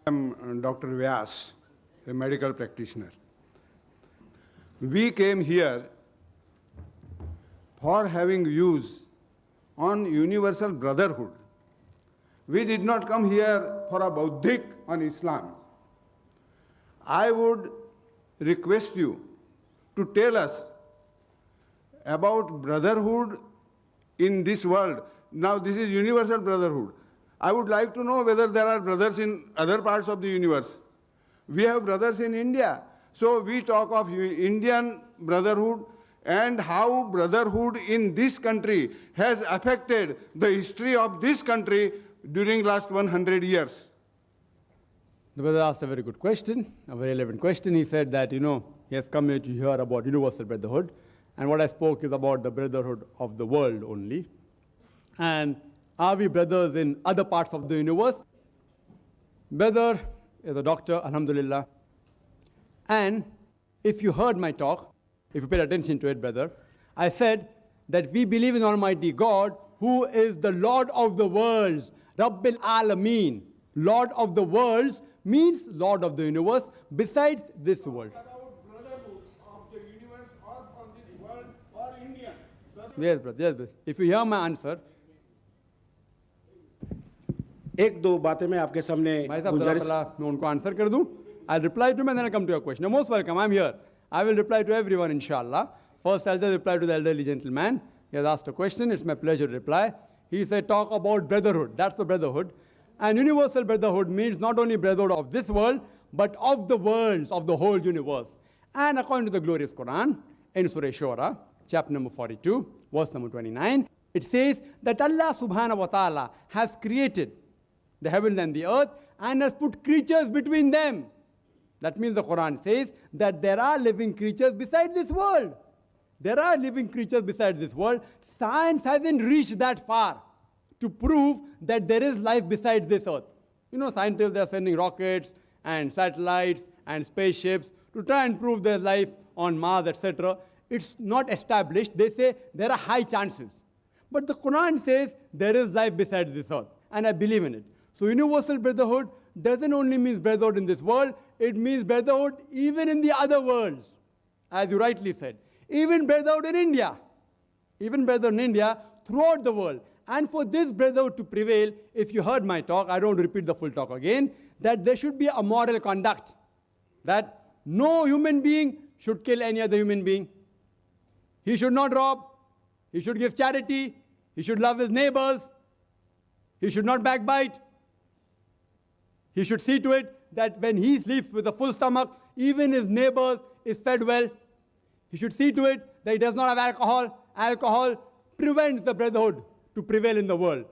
I'm Dr. Vyas, a medical practitioner. We came here for having views on universal brotherhood. We did not come here for a Bauddhic on Islam. I would request you to tell us about brotherhood in this world. Now this is universal brotherhood. I would like to know whether there are brothers in other parts of the universe. We have brothers in India. So we talk of Indian brotherhood and how brotherhood in this country has affected the history of this country during last 100 years. The brother asked a very good question, a very relevant question. He said that, he has come here to hear about universal brotherhood. And what I spoke is about the brotherhood of the world only. And are we brothers in other parts of the universe? Brother is a doctor, alhamdulillah. And if you heard my talk, if you paid attention to it, brother, I said that we believe in Almighty God, who is the Lord of the worlds, Rabbil Alameen. Lord of the worlds means Lord of the universe, besides this world. About brotherhood of the universe or from this world or Indian. Yes, brother, yes, brother. If you hear my answer, एक दो बातें मैं आपके सामने भाई साहब गुजारिश मैं उनको आंसर कर दूं. I'll reply to him and then I'll come to your question. You're most welcome. I'm here. I will reply to everyone, inshallah. First, I'll just reply to the elderly gentleman. He has asked a question. It's my pleasure to reply. He said, talk about brotherhood. That's the brotherhood. And universal brotherhood means not only brotherhood of this world, but of the worlds, of the whole universe. And according to the glorious Quran, in Surah Shura, chapter number 42, verse number 29, it says that Allah subhanahu wa ta'ala has created the heavens and the earth and has put creatures between them. That means the Quran says that there are living creatures beside this world. There are living creatures beside this world. Science hasn't reached that far to prove that there is life beside this earth. Scientists, they are sending rockets and satellites and spaceships to try and prove there's life on Mars, etc. It's not established. They say there are high chances. But the Quran says there is life beside this earth, and I believe in it. So universal brotherhood doesn't only mean brotherhood in this world, it means brotherhood even in the other worlds, as you rightly said. Even brotherhood in India. Even brotherhood in India throughout the world. And for this brotherhood to prevail, if you heard my talk, I don't repeat the full talk again, that there should be a moral conduct. That no human being should kill any other human being. He should not rob. He should give charity. He should love his neighbors. He should not backbite. He should see to it that when he sleeps with a full stomach, even his neighbors is fed well. He should see to it that he does not have alcohol. Alcohol prevents the brotherhood to prevail in the world.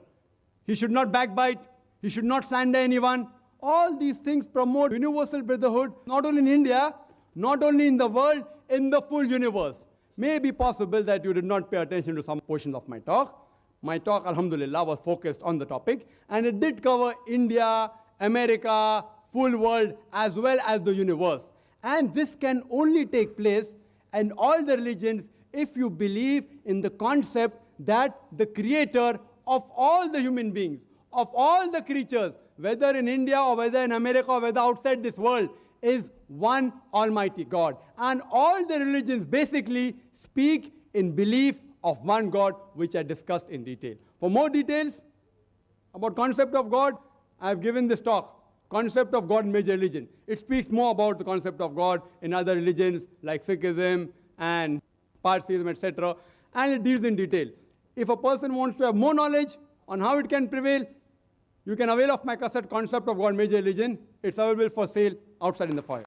He should not backbite. He should not slander anyone. All these things promote universal brotherhood, not only in India, not only in the world, in the full universe. May be possible that you did not pay attention to some portions of my talk. My talk, alhamdulillah, was focused on the topic, and it did cover India, America, full world, as well as the universe. And this can only take place in all the religions if you believe in the concept that the creator of all the human beings, of all the creatures, whether in India or whether in America or whether outside this world, is one Almighty God. And all the religions basically speak in belief of one God, which I discussed in detail. For more details about concept of God, I have given this talk, Concept of God in Major Religion. It speaks more about the concept of God in other religions like Sikhism and Parsiism, etc. And it deals in detail. If a person wants to have more knowledge on how it can prevail, you can avail of my cassette, Concept of God in Major Religion. It's available for sale outside in the foyer.